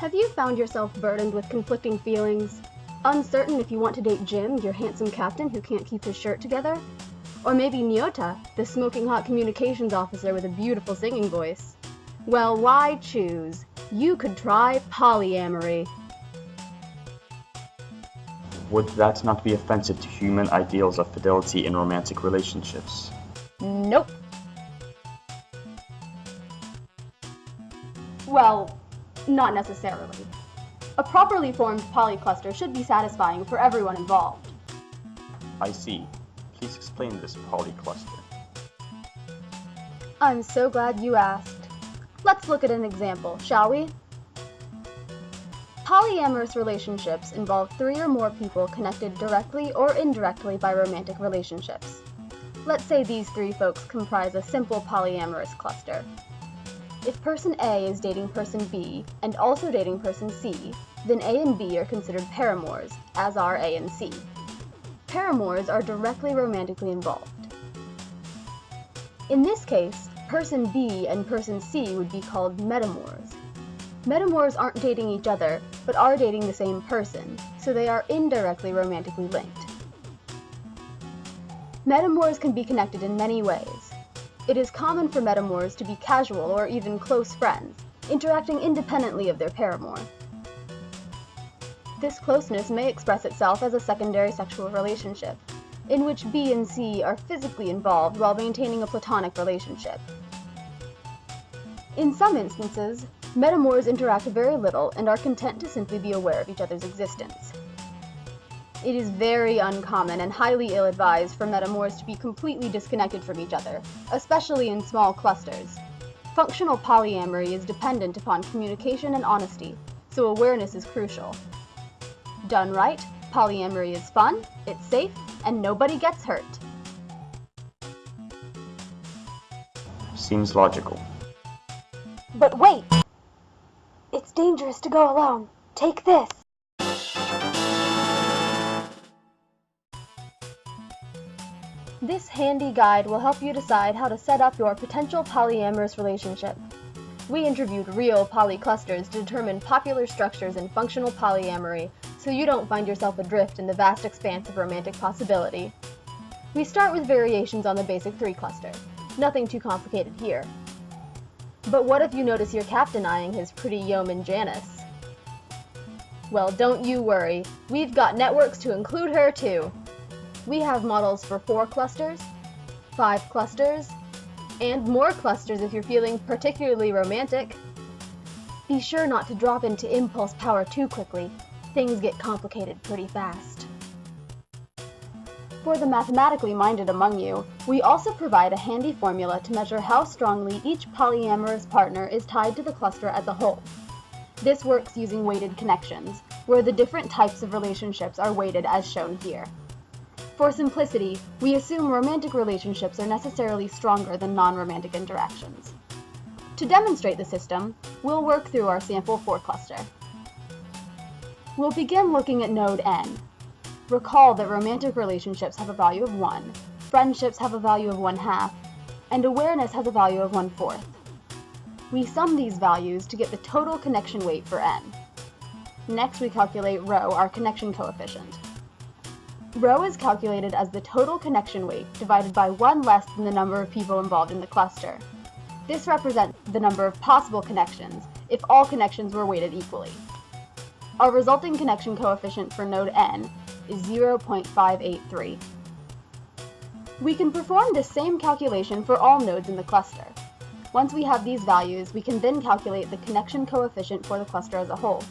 Have you found yourself burdened with conflicting feelings? Uncertain if you want to date Jim, your handsome captain who can't keep his shirt together? Or maybe Nyota, the smoking hot communications officer with a beautiful singing voice? Well, why choose? You could try polyamory. Would that not be offensive to human ideals of fidelity in romantic relationships? Nope. Well, not necessarily. A properly formed polycluster should be satisfying for everyone involved. I see. Please explain this polycluster. I'm so glad you asked. Let's look at an example, shall we? Polyamorous relationships involve 3 or more people connected directly or indirectly by romantic relationships. Let's say these 3 folks comprise a simple polyamorous cluster. If person A is dating person B and also dating person C, then A and B are considered paramours, as are A and C. Paramours are directly romantically involved. In this case, person B and person C would be called metamours. Metamours aren't dating each other, but are dating the same person, so they are indirectly romantically linked. Metamours can be connected in many ways. It is common for metamours to be casual or even close friends, interacting independently of their paramour. This closeness may express itself as a secondary sexual relationship, in which B and C are physically involved while maintaining a platonic relationship. In some instances, metamours interact very little and are content to simply be aware of each other's existence. It is very uncommon and highly ill-advised for metamours to be completely disconnected from each other, especially in small clusters. Functional polyamory is dependent upon communication and honesty, so awareness is crucial. Done right, polyamory is fun, it's safe, and nobody gets hurt. Seems logical. But wait! It's dangerous to go alone. Take this! This handy guide will help you decide how to set up your potential polyamorous relationship. We interviewed real polyclusters to determine popular structures in functional polyamory, so you don't find yourself adrift in the vast expanse of romantic possibility. We start with variations on the basic 3 cluster. Nothing too complicated here. But what if you notice your captain eyeing his pretty yeoman Janice? Well, don't you worry. We've got networks to include her too. We have models for 4 clusters, 5 clusters, and more clusters if you're feeling particularly romantic. Be sure not to drop into impulse power too quickly. Things get complicated pretty fast. For the mathematically minded among you, we also provide a handy formula to measure how strongly each polyamorous partner is tied to the cluster as a whole. This works using weighted connections, where the different types of relationships are weighted as shown here. For simplicity, we assume romantic relationships are necessarily stronger than non-romantic interactions. To demonstrate the system, we'll work through our sample 4 cluster. We'll begin looking at node N. Recall that romantic relationships have a value of 1, friendships have a value of 1/2, and awareness has a value of 1/4. We sum these values to get the total connection weight for N. Next, we calculate ρ, our connection coefficient. Rho is calculated as the total connection weight divided by 1 less than the number of people involved in the cluster. This represents the number of possible connections if all connections were weighted equally. Our resulting connection coefficient for node N is 0.583. We can perform this same calculation for all nodes in the cluster. Once we have these values, we can then calculate the connection coefficient for the cluster as a whole.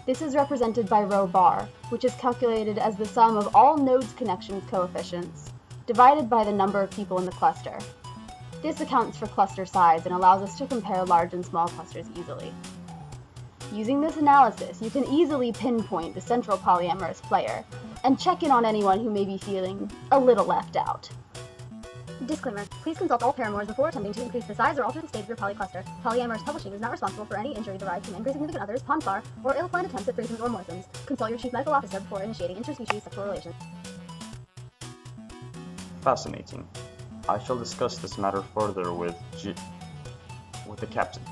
This is represented by rho bar, which is calculated as the sum of all nodes' connection coefficients, divided by the number of people in the cluster. This accounts for cluster size and allows us to compare large and small clusters easily. Using this analysis, you can easily pinpoint the central polyamorous player, and check in on anyone who may be feeling a little left out. Disclaimer. Please consult all paramours before attempting to increase the size or alter the state of your polycluster. Polyamorous publishing is not responsible for any injury derived from angry significant others, pon-farr, or ill-planned attempts at threesomes or moresomes. Consult your chief medical officer before initiating interspecies sexual relations. Fascinating. I shall discuss this matter further with the captain.